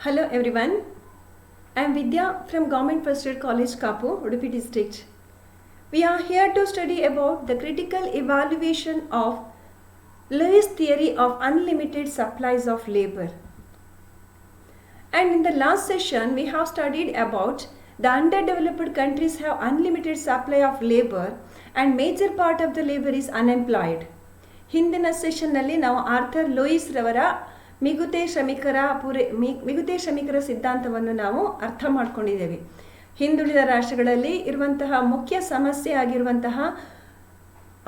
Hello everyone, I am Vidya from Government First Aid College Kapu, Udupi district. We are here to study about the critical evaluation of Lewis theory of unlimited supplies of labor. And in the last session we have studied about the underdeveloped countries have unlimited supply of labor and major part of the labor is unemployed. ಹಿಂದಿನ ಸೆಷನ್ನಲ್ಲಿ ನಾವು Arthur Louis ರವರ ಮಿಗುತೆ ಶ್ರಮಿಕರ ಸಿದ್ಧಾಂತವನ್ನು ನಾವು ಅರ್ಥ ಮಾಡ್ಕೊಂಡಿದ್ದೇವೆ. ಹಿಂದುಳಿದ ರಾಷ್ಟ್ರಗಳಲ್ಲಿ ಇರುವಂತಹ ಮುಖ್ಯ ಸಮಸ್ಯೆ ಆಗಿರುವಂತಹ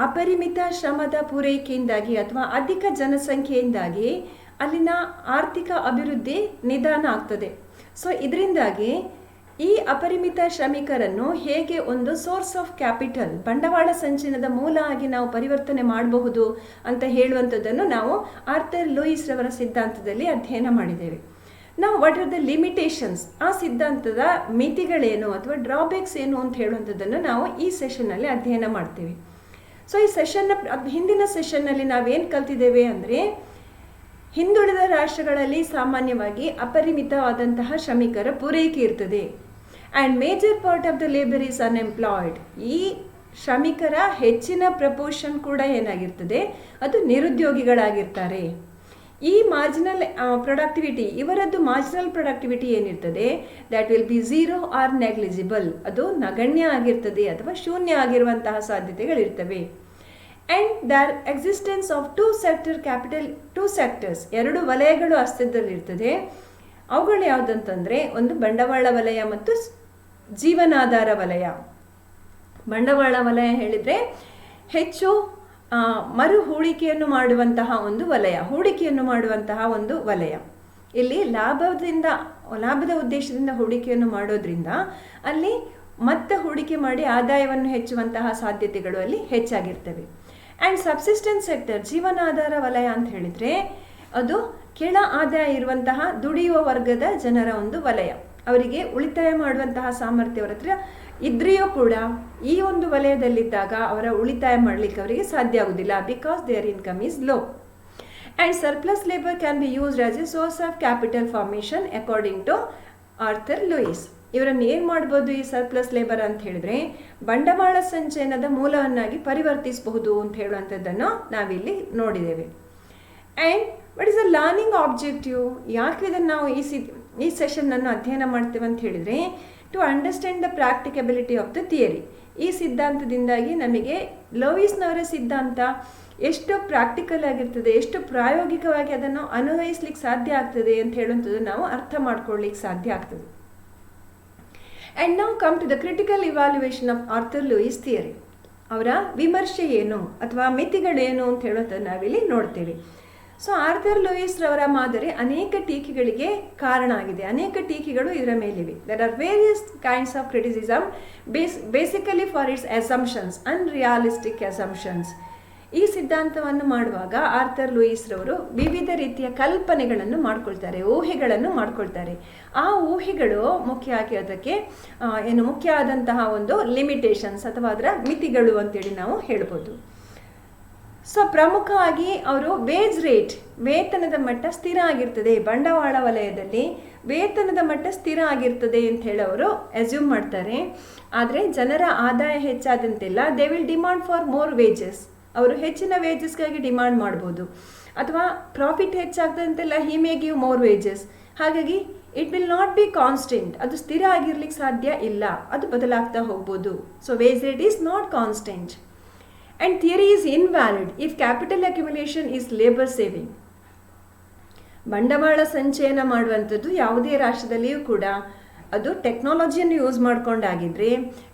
ಅಪರಿಮಿತ ಶ್ರಮದ ಪೂರೈಕೆಯಿಂದಾಗಿ ಅಥವಾ ಅಧಿಕ ಜನಸಂಖ್ಯೆಯಿಂದಾಗಿ ಅಲ್ಲಿನ ಆರ್ಥಿಕ ಅಭಿವೃದ್ಧಿ ನಿಧಾನ ಆಗ್ತದೆ. ಸೊ ಇದರಿಂದಾಗಿ ಈ ಅಪರಿಮಿತ ಶ್ರಮಿಕರನ್ನು ಹೇಗೆ ಒಂದು ಸೋರ್ಸ್ ಆಫ್ ಕ್ಯಾಪಿಟಲ್ ಬಂಡವಾಳ ಸಂಚಯನದ ಮೂಲ ಆಗಿ ನಾವು ಪರಿವರ್ತನೆ ಮಾಡಬಹುದು ಅಂತ ಹೇಳುವಂಥದ್ದನ್ನು ನಾವು ಆರ್ಥರ್ ಲೂಯಿಸ್ ರವರ ಸಿದ್ಧಾಂತದಲ್ಲಿ ಅಧ್ಯಯನ ಮಾಡಿದ್ದೇವೆ. ನಾವು ವಾಟ್ ಆರ್ ದ ಲಿಮಿಟೇಷನ್ಸ್, ಆ ಸಿದ್ಧಾಂತದ ಮಿತಿಗಳೇನು ಅಥವಾ ಡ್ರಾಬ್ಯಾಕ್ಸ್ ಏನು ಅಂತ ಹೇಳುವಂಥದ್ದನ್ನು ನಾವು ಈ ಸೆಷನ್ನಲ್ಲಿ ಅಧ್ಯಯನ ಮಾಡ್ತೀವಿ. ಸೊ ಈ ಹಿಂದಿನ ಸೆಷನ್ನಲ್ಲಿ ನಾವೇನು ಕಲ್ತಿದ್ದೇವೆ ಅಂದರೆ, ಹಿಂದುಳಿದ ರಾಷ್ಟ್ರಗಳಲ್ಲಿ ಸಾಮಾನ್ಯವಾಗಿ ಅಪರಿಮಿತವಾದಂತಹ ಶ್ರಮಿಕರ ಪೂರೈಕೆ ಇರ್ತದೆ and major part of the labour is unemployed. ಈ ಶ್ರಮಿಕರ ಹೆಚ್ಚಿನ ಪ್ರಪೋರ್ಷನ್ ಕೂಡ ಏನಾಗಿರ್ತದೆ, ಅದು ನಿರುದ್ಯೋಗಿಗಳಾಗಿರ್ತಾರೆ. ಈ ಮಾರ್ಜಿನಲ್ ಪ್ರೊಡಕ್ಟಿವಿಟಿ, ಇವರದ್ದು ಮಾರ್ಜಿನಲ್ ಪ್ರೊಡಕ್ಟಿವಿಟಿ ಏನಿರ್ತದೆ, that will be zero or negligible, ಅದು ನಗಣ್ಯ ಆಗಿರ್ತದೆ ಅಥವಾ ಶೂನ್ಯ ಆಗಿರುವಂತಹ ಸಾಧ್ಯತೆಗಳಿರ್ತವೆ. And their existence of two sectors, ಎರಡು ವಲಯಗಳು ಅಸ್ತಿತ್ವದಲ್ಲಿರ್ತದೆ. ಅವುಗಳು ಯಾವುದಂತಂದರೆ, ಒಂದು ಬಂಡವಾಳ ವಲಯ ಮತ್ತು ಜೀವನಾಧಾರ ವಲಯ. ಬಂಡವಾಳ ವಲಯ ಹೇಳಿದರೆ ಹೆಚ್ಚು ಮರು ಹೂಡಿಕೆಯನ್ನು ಮಾಡುವಂತಹ ಒಂದು ವಲಯ, ಹೂಡಿಕೆಯನ್ನು ಮಾಡುವಂತಹ ಒಂದು ವಲಯ. ಇಲ್ಲಿ ಲಾಭದ ಉದ್ದೇಶದಿಂದ ಹೂಡಿಕೆಯನ್ನು ಮಾಡೋದ್ರಿಂದ ಅಲ್ಲಿ ಮತ್ತೆ ಹೂಡಿಕೆ ಮಾಡಿ ಆದಾಯವನ್ನು ಹೆಚ್ಚುವಂತಹ ಸಾಧ್ಯತೆಗಳು ಅಲ್ಲಿ ಹೆಚ್ಚಾಗಿರ್ತವೆ. ಆ್ಯಂಡ್ ಸಬ್ಸಿಸ್ಟೆನ್ಸ್ ಸೆಕ್ಟರ್, ಜೀವನಾಧಾರ ವಲಯ ಅಂತ ಹೇಳಿದರೆ ಅದು ಕೆಳ ಆದಾಯ ಇರುವಂತಹ ದುಡಿಯುವ ವರ್ಗದ ಜನರ ಒಂದು ವಲಯ. ಅವರಿಗೆ ಉಳಿತಾಯ ಮಾಡುವಂತಹ ಸಾಮರ್ಥ್ಯ ಅವರ ಹತ್ರ ಇದ್ರೆಯೂ ಕೂಡ ಈ ಒಂದು ವಲಯದಲ್ಲಿದ್ದಾಗ ಅವರ ಉಳಿತಾಯ ಮಾಡಲಿಕ್ಕೆ ಅವರಿಗೆ ಸಾಧ್ಯ ಆಗುವುದಿಲ್ಲ, because their income is low. And surplus labour can be used as a source of capital formation according to Arthur Lewis. ಇವರನ್ನು ಏನು ಮಾಡ್ಬೋದು ಈ ಸರ್ಪ್ಲಸ್ ಲೇಬರ್ ಅಂತ ಹೇಳಿದ್ರೆ, ಬಂಡವಾಳ ಸಂಚಯನದ ಮೂಲವನ್ನಾಗಿ ಪರಿವರ್ತಿಸಬಹುದು ಅಂತ ಹೇಳುವಂಥದ್ದನ್ನು ನಾವಿಲ್ಲಿ ನೋಡಿದ್ದೇವೆ. And what is a learning objective, ಯಾಕೆ ಇದನ್ನು ನಾವು ಈ ಸೆಷನ್ನನ್ನು ಅಧ್ಯಯನ ಮಾಡ್ತೇವೆ ಅಂತ ಹೇಳಿದರೆ, to understand the practicability of the theory. ಈ ಸಿದ್ಧಾಂತದಿಂದಾಗಿ ನಮಗೆ ಲೂಯಿಸ್ನವರ ಸಿದ್ಧಾಂತ ಎಷ್ಟು ಪ್ರಾಕ್ಟಿಕಲ್ ಆಗಿರ್ತದೆ, ಎಷ್ಟು ಪ್ರಾಯೋಗಿಕವಾಗಿ ಅದನ್ನು ಅನ್ವಯಿಸ್ಲಿಕ್ಕೆ ಸಾಧ್ಯ ಆಗ್ತದೆ ಅಂತ ಹೇಳುವಂಥದ್ದು ನಾವು ಅರ್ಥ ಮಾಡ್ಕೊಳ್ಳಿಕ್ಕೆ ಸಾಧ್ಯ ಆಗ್ತದೆ. ಆ್ಯಂಡ್ ನಾವು come to the critical evaluation of Arthur Lewis theory. ಅವರ ವಿಮರ್ಶೆ ಏನು ಅಥವಾ ಮಿತಿಗಳೇನು ಅಂತ ಹೇಳೋದನ್ನು ನಾವಿಲ್ಲಿ ನೋಡ್ತೇವೆ. ಸೊ ಆರ್ಥರ್ ಲೂಯಿಸ್ ರವರ ಮಾದರಿ ಅನೇಕ ಟೀಕೆಗಳಿಗೆ ಕಾರಣ ಆಗಿದೆ, ಅನೇಕ ಟೀಕೆಗಳು ಇದರ ಮೇಲಿವೆ. There are various kinds of criticism basically for its assumptions, unrealistic assumptions. ಈ ಸಿದ್ಧಾಂತವನ್ನು ಮಾಡುವಾಗ ಆರ್ಥರ್ ಲೂಯಿಸ್ ರವರು ವಿವಿಧ ರೀತಿಯ ಕಲ್ಪನೆಗಳನ್ನು ಮಾಡ್ಕೊಳ್ತಾರೆ, ಊಹೆಗಳನ್ನು ಮಾಡ್ಕೊಳ್ತಾರೆ. ಆ ಊಹೆಗಳು ಮುಖ್ಯ ಆಗಿರೋದಕ್ಕೆ ಮುಖ್ಯ ಆದಂತಹ ಒಂದು ಲಿಮಿಟೇಷನ್ಸ್ ಅಥವಾ ಅದರ ಮಿತಿಗಳು ಅಂತೇಳಿ ನಾವು ಹೇಳ್ಬೋದು. ಸೊ ಪ್ರಮುಖವಾಗಿ ಅವರು ವೇಜ್ ರೇಟ್, ವೇತನದ ಮಟ್ಟ ಸ್ಥಿರ ಆಗಿರ್ತದೆ, ಬಂಡವಾಳ ವಲಯದಲ್ಲಿ ವೇತನದ ಮಟ್ಟ ಸ್ಥಿರ ಆಗಿರ್ತದೆ ಅಂತ ಹೇಳಿ ಅವರು ಅಸ್ಯೂಮ್ ಮಾಡ್ತಾರೆ. ಆದರೆ ಜನರ ಆದಾಯ ಹೆಚ್ಚಾದಂತೆಲ್ಲ they will demand for more wages, ಅವರು ಹೆಚ್ಚಿನ ವೇಜಸ್ಗಾಗಿ ಡಿಮಾಂಡ್ ಮಾಡ್ಬೋದು. ಅಥವಾ ಪ್ರಾಫಿಟ್ ಹೆಚ್ಚಾಗ್ತದಂತೆಲ್ಲ he may give more wages. ಹಾಗಾಗಿ it will not be constant, ಅದು ಸ್ಥಿರ ಆಗಿರ್ಲಿಕ್ಕೆ ಸಾಧ್ಯ ಇಲ್ಲ, ಅದು ಬದಲಾಗ್ತಾ ಹೋಗ್ಬೋದು. So wage rate is not constant. And theory is invalid if capital accumulation is labour saving. ಬಂಡವಾಳ ಸಂಚಯನ ಮಾಡುವಂಥದ್ದು ಯಾವುದೇ ರಾಷ್ಟ್ರದಲ್ಲಿಯೂ ಕೂಡ ಅದು ಟೆಕ್ನಾಲಜಿಯನ್ನು ಯೂಸ್ ಮಾಡ್ಕೊಂಡಾಗಿದ್ರೆ,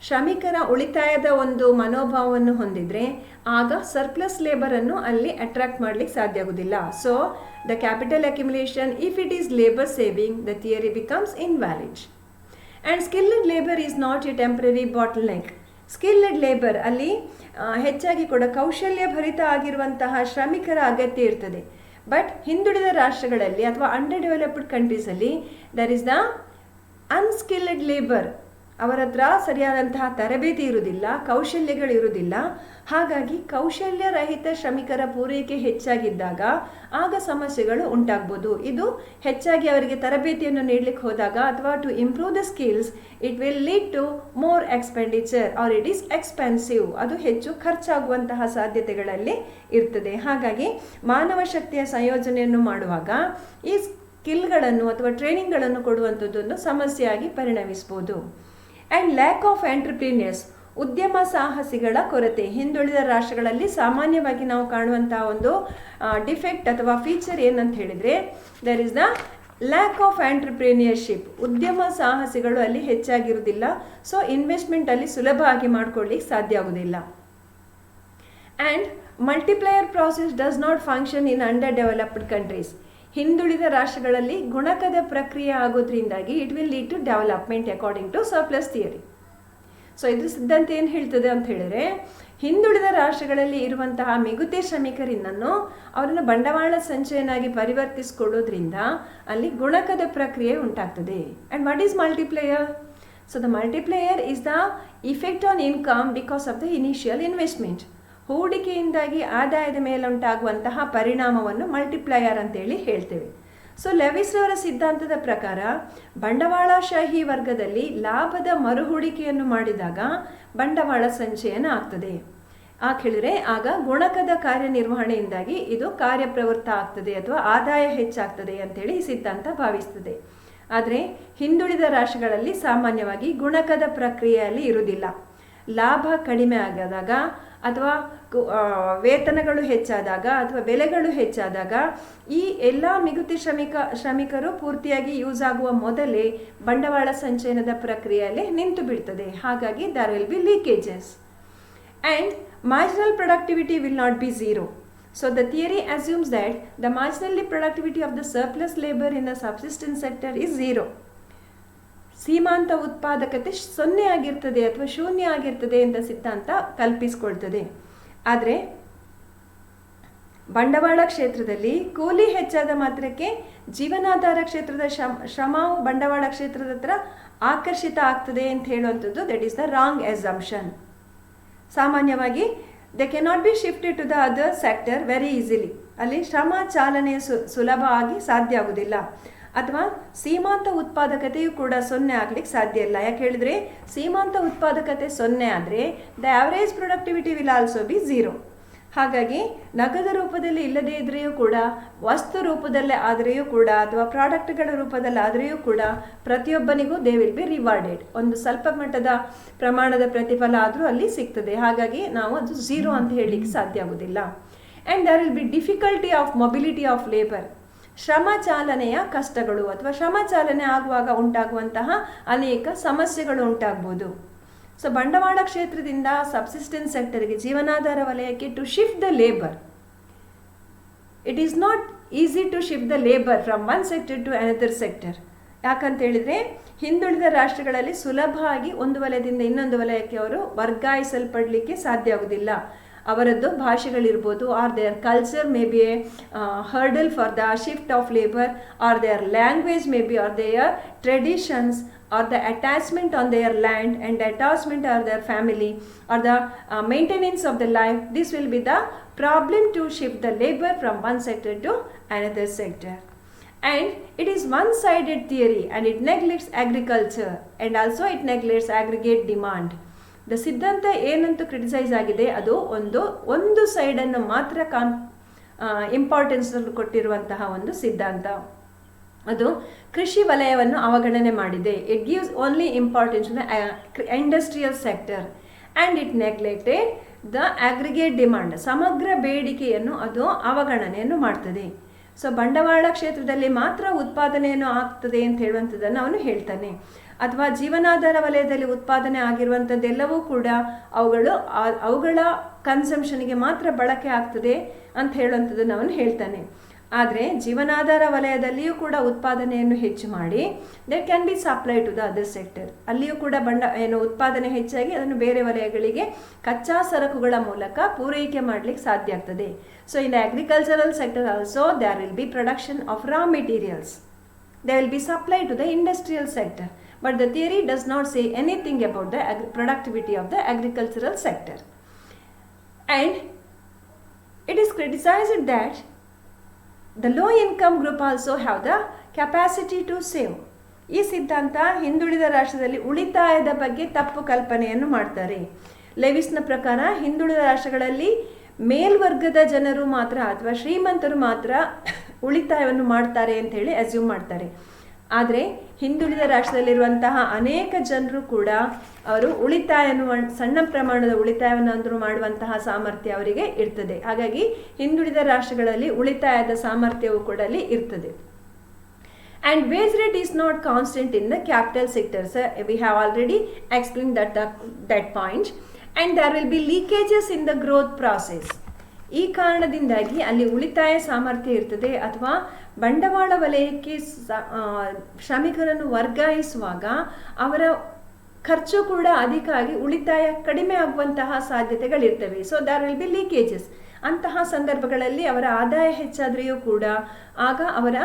ಶ್ರಮಿಕರ ಉಳಿತಾಯದ ಒಂದು ಮನೋಭಾವವನ್ನು ಹೊಂದಿದ್ರೆ ಆಗ ಸರ್ಪ್ಲಸ್ ಲೇಬರನ್ನು ಅಲ್ಲಿ ಅಟ್ರಾಕ್ಟ್ ಮಾಡಲಿಕ್ಕೆ ಸಾಧ್ಯ ಆಗೋದಿಲ್ಲ. So the capital accumulation if it is labour saving, the theory becomes invalid. And skilled labour is not A temporary bottle neck. Skilled labour ಅಲ್ಲಿ ಹೆಚ್ಚಾಗಿ ಕೂಡ ಕೌಶಲ್ಯ ಭರಿತ ಆಗಿರುವಂತಹ ಶ್ರಮಿಕರ ಅಗತ್ಯ ಇರ್ತದೆ. ಬಟ್ ಹಿಂದುಳಿದ ರಾಷ್ಟ್ರಗಳಲ್ಲಿ ಅಥವಾ ಅಂಡರ್ ಡೆವಲಪ್ಡ್ ಕಂಟ್ರೀಸಲ್ಲಿ there is the unskilled labour, ಅವರ ಹತ್ರ ಸರಿಯಾದಂತಹ ತರಬೇತಿ ಇರುವುದಿಲ್ಲ, ಕೌಶಲ್ಯಗಳಿರುವುದಿಲ್ಲ. ಹಾಗಾಗಿ ಕೌಶಲ್ಯರಹಿತ ಶ್ರಮಿಕರ ಪೂರೈಕೆ ಹೆಚ್ಚಾಗಿದ್ದಾಗ ಆಗ ಸಮಸ್ಯೆಗಳು ಉಂಟಾಗ್ಬೋದು. ಇದು ಹೆಚ್ಚಾಗಿ ಅವರಿಗೆ ತರಬೇತಿಯನ್ನು ನೀಡಲಿಕ್ಕೆ ಹೋದಾಗ ಅಥವಾ to improve the skills it will lead to more expenditure or it is expensive. ಅದು ಹೆಚ್ಚು ಖರ್ಚಾಗುವಂತಹ ಸಾಧ್ಯತೆಗಳಲ್ಲಿ ಇರ್ತದೆ. ಹಾಗಾಗಿ ಮಾನವ ಶಕ್ತಿಯ ಸಂಯೋಜನೆಯನ್ನು ಮಾಡುವಾಗ ಈ ಸ್ಕಿಲ್ಗಳನ್ನು ಅಥವಾ ಟ್ರೈನಿಂಗ್ಗಳನ್ನು ಕೊಡುವಂಥದ್ದೊಂದು ಸಮಸ್ಯೆಯಾಗಿ ಪರಿಣಮಿಸ್ಬೋದು. ಆ್ಯಂಡ್ ಲ್ಯಾಕ್ ಆಫ್ ಎಂಟರ್ಪ್ರಿನಿಯರ್ಸ್, ಉದ್ಯಮ ಸಾಹಸಿಗಳ ಕೊರತೆ. ಹಿಂದುಳಿದ ರಾಷ್ಟ್ರಗಳಲ್ಲಿ ಸಾಮಾನ್ಯವಾಗಿ ನಾವು ಕಾಣುವಂತಹ ಒಂದು ಡಿಫೆಕ್ಟ್ ಅಥವಾ ಫೀಚರ್ ಏನಂತ ಹೇಳಿದರೆ, there is the lack of entrepreneurship. ಉದ್ಯಮ ಸಾಹಸಿಗಳು ಅಲ್ಲಿ ಹೆಚ್ಚಾಗಿರುವುದಿಲ್ಲ. ಸೊ ಇನ್ವೆಸ್ಟ್ಮೆಂಟಲ್ಲಿ ಸುಲಭವಾಗಿ ಮಾಡ್ಕೊಳ್ಳಿಕ್ಕೆ ಸಾಧ್ಯ ಆಗೋದಿಲ್ಲ. And multiplier process does not function in underdeveloped countries. ಹಿಂದುಳಿದ ರಾಷ್ಟ್ರಗಳಲ್ಲಿ ಗುಣಕದ ಪ್ರಕ್ರಿಯೆ ಆಗೋದ್ರಿಂದಾಗಿ it will lead to development according to surplus theory. So ಇದ್ರ ಸಿದ್ಧಾಂತ ಏನು ಹೇಳ್ತದೆ ಅಂತ ಹೇಳಿದ್ರೆ, ಹಿಂದುಳಿದ ರಾಷ್ಟ್ರಗಳಲ್ಲಿ ಇರುವಂತಹ ಮಿಗುತಿ ಶ್ರಮಿಕರನ್ನು ಅವರನ್ನು ಬಂಡವಾಳ ಸಂಚಯನಾಗಿ ಪರಿವರ್ತಿಸಿಕೊಡೋದ್ರಿಂದ ಅಲ್ಲಿ ಗುಣಕದ ಪ್ರಕ್ರಿಯೆ ಉಂಟಾಗ್ತದೆ. And what is multiplier? So the multiplier is the effect on income because of the initial investment. ಹೂಡಿಕೆಯಿಂದಾಗಿ ಆದಾಯದ ಮೇಲುಂಟಾಗುವಂತಹ ಪರಿಣಾಮವನ್ನು ಮಲ್ಟಿಪ್ಲೈಯರ್ ಅಂತೇಳಿ ಹೇಳ್ತೇವೆ. ಸೊ ಲೆವಿಸ್ ರವರ ಸಿದ್ಧಾಂತದ ಪ್ರಕಾರ ಬಂಡವಾಳಶಾಹಿ ವರ್ಗದಲ್ಲಿ ಲಾಭದ ಮರುಹೂಡಿಕೆಯನ್ನು ಮಾಡಿದಾಗ ಬಂಡವಾಳ ಸಂಚಯನ ಆಗ್ತದೆ. ಹೇಳಿದ್ರೆ ಆಗ ಗುಣಕದ ಕಾರ್ಯನಿರ್ವಹಣೆಯಿಂದಾಗಿ ಇದು ಕಾರ್ಯಪ್ರವೃತ್ತ ಆಗ್ತದೆ ಅಥವಾ ಆದಾಯ ಹೆಚ್ಚಾಗ್ತದೆ ಅಂತೇಳಿ ಈ ಸಿದ್ಧಾಂತ ಭಾವಿಸ್ತದೆ. ಆದರೆ ಹಿಂದುಳಿದ ರಾಷ್ಟ್ರಗಳಲ್ಲಿ ಸಾಮಾನ್ಯವಾಗಿ ಗುಣಕದ ಪ್ರಕ್ರಿಯೆಯಲ್ಲಿ ಇರುವುದಿಲ್ಲ. ಲಾಭ ಕಡಿಮೆ ಆದಾಗ ಅಥವಾ ವೇತನಗಳು ಹೆಚ್ಚಾದಾಗ ಅಥವಾ ಬೆಲೆಗಳು ಹೆಚ್ಚಾದಾಗ ಈ ಎಲ್ಲ ಮಿಗುತಿ ಶ್ರಮಿಕರು ಪೂರ್ತಿಯಾಗಿ ಯೂಸ್ ಆಗುವ ಮೊದಲೇ ಬಂಡವಾಳ ಸಂಚಯನದ ಪ್ರಕ್ರಿಯೆಯಲ್ಲಿ ನಿಂತು ಬಿಡ್ತದೆ. ಹಾಗಾಗಿ there will be leakages and marginal productivity will not be zero. So the theory assumes that the marginal productivity of the surplus labor in the subsistence sector is zero. ಸೀಮಾಂತ ಉತ್ಪಾದಕತೆ 0 ಆಗಿರ್ತದೆ ಅಥವಾ ಶೂನ್ಯ ಆಗಿರ್ತದೆ ಅಂತ ಸಿದ್ಧಾಂತ ಕಲ್ಪಿಸಿಕೊಳ್ತದೆ. ಆದರೆ ಬಂಡವಾಳ ಕ್ಷೇತ್ರದಲ್ಲಿ ಕೂಲಿ ಹೆಚ್ಚಾದ ಮಾತ್ರಕ್ಕೆ ಜೀವನಾಧಾರ ಕ್ಷೇತ್ರದ ಶ್ರಮವು ಬಂಡವಾಳ ಕ್ಷೇತ್ರದ ಹತ್ರ ಆಕರ್ಷಿತ ಆಗ್ತದೆ ಅಂತ ಹೇಳುವಂಥದ್ದು that is the wrong assumption. ಸಾಮಾನ್ಯವಾಗಿ they cannot be shifted to the other sector very easily. ಅಲ್ಲಿ ಶ್ರಮ ಚಾಲನೆ ಸುಲಭ ಆಗಿ ಸಾಧ್ಯ ಆಗುವುದಿಲ್ಲ. ಅಥವಾ ಸೀಮಾಂತ ಉತ್ಪಾದಕತೆಯು ಕೂಡ 0 ಆಗ್ಲಿಕ್ಕೆ ಸಾಧ್ಯ ಇಲ್ಲ. ಯಾಕೆ ಹೇಳಿದ್ರೆ ಸೀಮಾಂತ ಉತ್ಪಾದಕತೆ 0 ಆದರೆ the average productivity will also be 0. ಹಾಗಾಗಿ ನಗದು ರೂಪದಲ್ಲಿ ಇಲ್ಲದೇ ಇದ್ರೆಯೂ ಕೂಡ, ವಸ್ತು ರೂಪದಲ್ಲೇ ಆದರೆಯೂ ಕೂಡ ಅಥವಾ ಪ್ರಾಡಕ್ಟ್ಗಳ ರೂಪದಲ್ಲಿ ಆದರೆಯೂ ಕೂಡ ಪ್ರತಿಯೊಬ್ಬನಿಗೂ ದೇ ವಿಲ್ ಬಿ ರಿವಾರ್ಡೆಡ್. ಒಂದು ಸ್ವಲ್ಪ ಮಟ್ಟದ ಪ್ರಮಾಣದ ಪ್ರತಿಫಲ ಆದರೂ ಅಲ್ಲಿ ಸಿಗ್ತದೆ. ಹಾಗಾಗಿ ನಾವು ಅದು 0 ಅಂತ ಹೇಳಲಿಕ್ಕೆ ಸಾಧ್ಯ ಆಗೋದಿಲ್ಲ. And there will be difficulty of mobility of labour. ಶ್ರಮ ಚಾಲನೆಯ ಕಷ್ಟಗಳು ಅಥವಾ ಶ್ರಮ ಚಾಲನೆ ಆಗುವಾಗ ಉಂಟಾಗುವಂತಹ ಅನೇಕ ಸಮಸ್ಯೆಗಳು ಉಂಟಾಗ್ಬೋದು. ಸೊ ಬಂಡವಾಳ ಕ್ಷೇತ್ರದಿಂದ ಸಬ್ಸಿಸ್ಟೆನ್ಸ್ ಸೆಕ್ಟರ್ಗೆ, ಜೀವನಾಧಾರ ವಲಯಕ್ಕೆ to shift the labour, it is not easy to shift the labour from one sector to another sector. ಯಾಕಂತ ಹೇಳಿದರೆ ಹಿಂದುಳಿದ ರಾಷ್ಟ್ರಗಳಲ್ಲಿ ಸುಲಭವಾಗಿ ಒಂದು ವಲಯದಿಂದ ಇನ್ನೊಂದು ವಲಯಕ್ಕೆ ಅವರು ವರ್ಗಾಯಿಸಲ್ಪಡಲಿಕ್ಕೆ ಸಾಧ್ಯ ಆಗುವುದಿಲ್ಲ. ಅವರದ್ದು ಭಾಷೆಗಳಿರ್ಬೋದು, or their culture may be a hurdle for the shift of labour, or their language may be, or their traditions, or the attachment on their land and the attachment of their family, or the maintenance of the life. This will be the problem to shift the labor from one sector to another sector. And it is one-sided theory and it neglects agriculture and also it neglects aggregate demand. The ಸಿದ್ಧಾಂತ ಏನಂತೂ criticise ಆಗಿದೆ, ಅದು ಒಂದು ಸೈಡನ್ನು ಮಾತ್ರ importance ಕೊಟ್ಟಿರುವಂತಹ ಒಂದು ಸಿದ್ಧಾಂತ. ಅದು ಕೃಷಿ ವಲಯವನ್ನು ಅವಗಣನೆ ಮಾಡಿದೆ. It gives only importance to the industrial sector and it neglected the aggregate demand. ಸಮಗ್ರ ಬೇಡಿಕೆಯನ್ನು ಅದು ಅವಗಣನೆಯನ್ನು ಮಾಡ್ತದೆ. ಸೊ ಬಂಡವಾಳ ಕ್ಷೇತ್ರದಲ್ಲಿ ಮಾತ್ರ ಉತ್ಪಾದನೆಯನ್ನು ಆಗ್ತದೆ ಅಂತ ಹೇಳುವಂಥದ್ದನ್ನು ಅವನು ಹೇಳ್ತಾನೆ. ಅಥವಾ ಜೀವನಾಧಾರ ವಲಯದಲ್ಲಿ ಉತ್ಪಾದನೆ ಆಗಿರುವಂಥದ್ದೆಲ್ಲವೂ ಕೂಡ ಅವುಗಳ ಕನ್ಸಂಪ್ಷನ್ಗೆ ಮಾತ್ರ ಬಳಕೆ ಆಗ್ತದೆ ಅಂತ ಹೇಳುವಂಥದ್ದನ್ನು ಅವನು ಹೇಳ್ತಾನೆ. ಆದರೆ ಜೀವನಾಧಾರ ವಲಯದಲ್ಲಿಯೂ ಕೂಡ ಉತ್ಪಾದನೆಯನ್ನು ಹೆಚ್ಚು ಮಾಡಿ that can be supply to the other sector. ಅಲ್ಲಿಯೂ ಕೂಡ ಉತ್ಪಾದನೆ ಹೆಚ್ಚಾಗಿ ಅದನ್ನು ಬೇರೆ ವಲಯಗಳಿಗೆ ಕಚ್ಚಾ ಸರಕುಗಳ ಮೂಲಕ ಪೂರೈಕೆ ಮಾಡಲಿಕ್ಕೆ ಸಾಧ್ಯ ಆಗ್ತದೆ. So in the agricultural sector also there will be production of raw materials. They will be supply to the industrial sector. but the theory does not say anything about the productivity of the agricultural sector. And it is criticized that the low income group also have the capacity to save. ಈ ಸಿದ್ಧಾಂತ ಹಿಂದುಳಿದ ರಾಷ್ಟ್ರದಲ್ಲಿ ಉಳಿತಾಯದ ಬಗ್ಗೆ ತಪ್ಪು ಕಲ್ಪನೆಯನ್ನು ಮಾಡ್ತಾರೆ. ಲೆವಿಸ್ನ ಪ್ರಕಾರ ಹಿಂದುಳಿದ ರಾಷ್ಟ್ರಗಳಲ್ಲಿ ಮೇಲ್ವರ್ಗದ ಜನರು ಮಾತ್ರ ಅಥವಾ ಶ್ರೀಮಂತರು ಮಾತ್ರ ಉಳಿತಾಯವನ್ನು ಮಾಡ್ತಾರೆ ಅಂತ ಹೇಳಿ ಅಸ್ಯೂಮ್ ಮಾಡ್ತಾರೆ. ಆದರೆ ಹಿಂದುಳಿದ ರಾಷ್ಟ್ರದಲ್ಲಿರುವಂತಹ ಅನೇಕ ಜನರು ಕೂಡ ಅವರು ಸಣ್ಣ ಪ್ರಮಾಣದ ಉಳಿತಾಯವನ್ನು ಮಾಡುವಂತಹ ಸಾಮರ್ಥ್ಯ ಅವರಿಗೆ ಇರ್ತದೆ. ಹಾಗಾಗಿ ಹಿಂದುಳಿದ ರಾಷ್ಟ್ರಗಳಲ್ಲಿ ಉಳಿತಾಯದ ಸಾಮರ್ಥ್ಯವು ಕೂಡ ಅಲ್ಲಿ ಇರ್ತದೆ. And wage rate is not constant in the capital sector. So we have already explained that point. And there will be leakages in the growth process. ಈ ಕಾರಣದಿಂದಾಗಿ ಅಲ್ಲಿ ಉಳಿತಾಯ ಸಾಮರ್ಥ್ಯ ಇರ್ತದೆ ಅಥವಾ ಬಂಡವಾಳ ವಲಯಕ್ಕೆ ಶ್ರಮಿಕರನ್ನು ವರ್ಗಾಯಿಸುವಾಗ ಅವರ ಖರ್ಚು ಕೂಡ ಅಧಿಕ ಆಗಿ ಉಳಿತಾಯ ಕಡಿಮೆ ಆಗುವಂತಹ ಸಾಧ್ಯತೆಗಳಿರ್ತವೆ. So there will be leakages. ಅಂತಹ ಸಂದರ್ಭಗಳಲ್ಲಿ ಅವರ ಆದಾಯ ಹೆಚ್ಚಾದ್ರೆಯೂ ಕೂಡ ಆಗ ಅವರ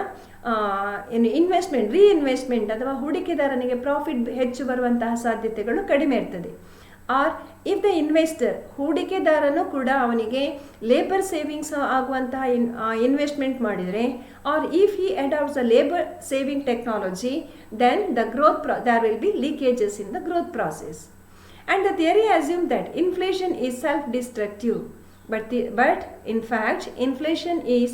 ರೀಇನ್ವೆಸ್ಟ್ಮೆಂಟ್ ಅಥವಾ ಹೂಡಿಕೆದಾರನಿಗೆ ಪ್ರಾಫಿಟ್ ಹೆಚ್ಚು ಬರುವಂತಹ ಸಾಧ್ಯತೆಗಳು ಕಡಿಮೆ ಇರ್ತದೆ. ಆರ್ ಇಫ್ ದ ಇನ್ವೆಸ್ಟರ್ ಹೂಡಿಕೆದಾರನು ಕೂಡ ಅವನಿಗೆ ಲೇಬರ್ ಸೇವಿಂಗ್ಸ್ ಆಗುವಂತಹ ಇನ್ವೆಸ್ಟ್ಮೆಂಟ್ ಮಾಡಿದರೆ, or if he adopts the labour saving technology, then there will be leakages in the growth process. And the theory assumes that inflation is self-destructive. But in fact, inflation is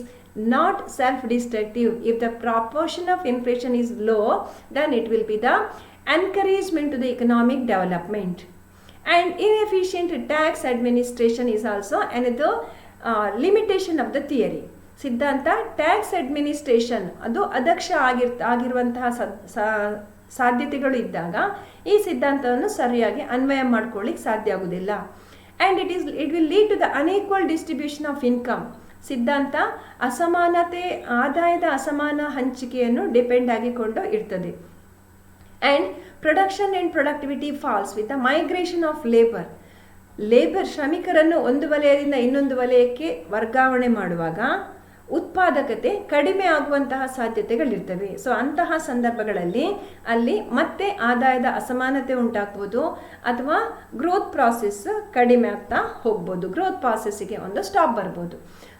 not self-destructive. If the proportion of inflation is low, then it will be the encouragement to the economic development. And inefficient tax administration is also another limitation of the theory. ಸಿದ್ಧಾಂತ tax administration ಅದು ಅದಕ್ಷ ಆಗಿರುವಂತಹ ಸಾಧ್ಯತೆಗಳು ಇದ್ದಾಗ ಈ ಸಿದ್ಧಾಂತವನ್ನು ಸರಿಯಾಗಿ ಅನ್ವಯ ಮಾಡ್ಕೊಳ್ಳಿಕ್ಕೆ ಸಾಧ್ಯ ಆಗುವುದಿಲ್ಲ. And it will lead to the unequal distribution of income. ಸಿದ್ಧಾಂತ ಆದಾಯದ ಅಸಮಾನ ಹಂಚಿಕೆಯನ್ನು ಡಿಪೆಂಡ್ ಆಗಿಕೊಂಡು ಇರ್ತದೆ. And production and productivity falls with the migration of labour ಶ್ರಮಿಕರನ್ನು ಒಂದು ವಲಯದಿಂದ ಇನ್ನೊಂದು ವಲಯಕ್ಕೆ ವರ್ಗಾವಣೆ ಮಾಡುವಾಗ ಉತ್ಪಾದಕತೆ ಕಡಿಮೆ ಆಗುವಂತಹ ಸಾಧ್ಯತೆಗಳಿರ್ತವೆ. ಸೊ ಅಂತಹ ಸಂದರ್ಭಗಳಲ್ಲಿ ಅಲ್ಲಿ ಮತ್ತೆ ಆದಾಯದ ಅಸಮಾನತೆ ಉಂಟಾಗ್ಬೋದು ಅಥವಾ ಗ್ರೋತ್ ಪ್ರಾಸೆಸ್ ಕಡಿಮೆ ಆಗ್ತಾ ಹೋಗ್ಬೋದು, ಗ್ರೋತ್ ಪ್ರಾಸೆಸ್ಸಿಗೆ ಒಂದು ಸ್ಟಾಪ್ ಬರ್ಬೋದು.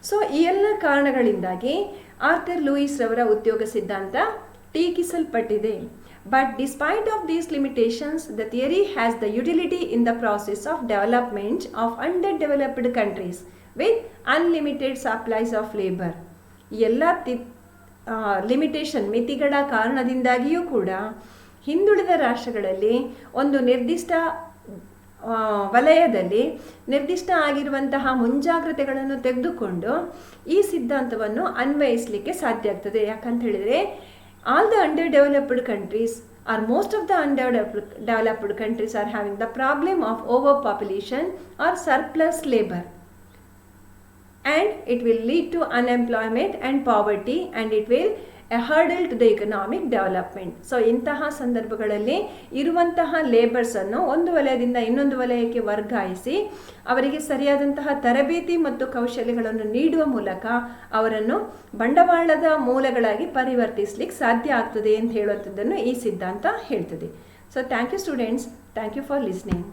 ಸೊ ಈ ಎಲ್ಲ ಕಾರಣಗಳಿಂದಾಗಿ ಆರ್ಥರ್ ಲೂಯಿಸ್ ರವರ ಉದ್ಯೋಗ ಸಿದ್ಧಾಂತ ಟೀಕಿಸಲ್ಪಟ್ಟಿದೆ. But despite of these limitations, the theory has the utility in the process of development of underdeveloped countries with unlimited supplies of labor. ಎಲ್ಲ ಮಿತಿಗಳ ಕಾರಣದಿಂದಾಗಿಯೂ ಕೂಡ ಹಿಂದುಳಿದ ರಾಷ್ಟ್ರಗಳಲ್ಲಿ ಒಂದು ನಿರ್ದಿಷ್ಟ ವಲಯದಲ್ಲಿ ನಿರ್ದಿಷ್ಟ ಆಗಿರುವಂತಹ ಮುಂಜಾಗ್ರತೆಗಳನ್ನು ತೆಗೆದುಕೊಂಡು ಈ ಸಿದ್ಧಾಂತವನ್ನು ಅನ್ವಯಿಸಲಿಕ್ಕೆ ಸಾಧ್ಯ ಆಗ್ತದೆ. ಯಾಕಂತ ಹೇಳಿದರೆ all the underdeveloped countries or most of the underdeveloped countries are having the problem of overpopulation or surplus labor, and it will lead to unemployment and poverty, and it will a hurdle to the economic development. So ಇಂತಹ ಸಂದರ್ಭಗಳಲ್ಲಿ ಇರುವಂತಹ ಲೇಬರ್ಸನ್ನು ಒಂದು ವಲಯದಿಂದ ಇನ್ನೊಂದು ವಲಯಕ್ಕೆ ವರ್ಗಾಯಿಸಿ ಅವರಿಗೆ ಸರಿಯಾದಂತಹ ತರಬೇತಿ ಮತ್ತು ಕೌಶಲ್ಯಗಳನ್ನು ನೀಡುವ ಮೂಲಕ ಅವರನ್ನು ಬಂಡವಾಳದ ಮೂಲಗಳಾಗಿ ಪರಿವರ್ತಿಸಲಿಕ್ಕೆ ಸಾಧ್ಯ ಆಗ್ತದೆ ಅಂತ ಹೇಳುವಂಥದ್ದನ್ನು ಈ ಸಿದ್ಧಾಂತ ಹೇಳ್ತದೆ. So thank you students, thank you for listening.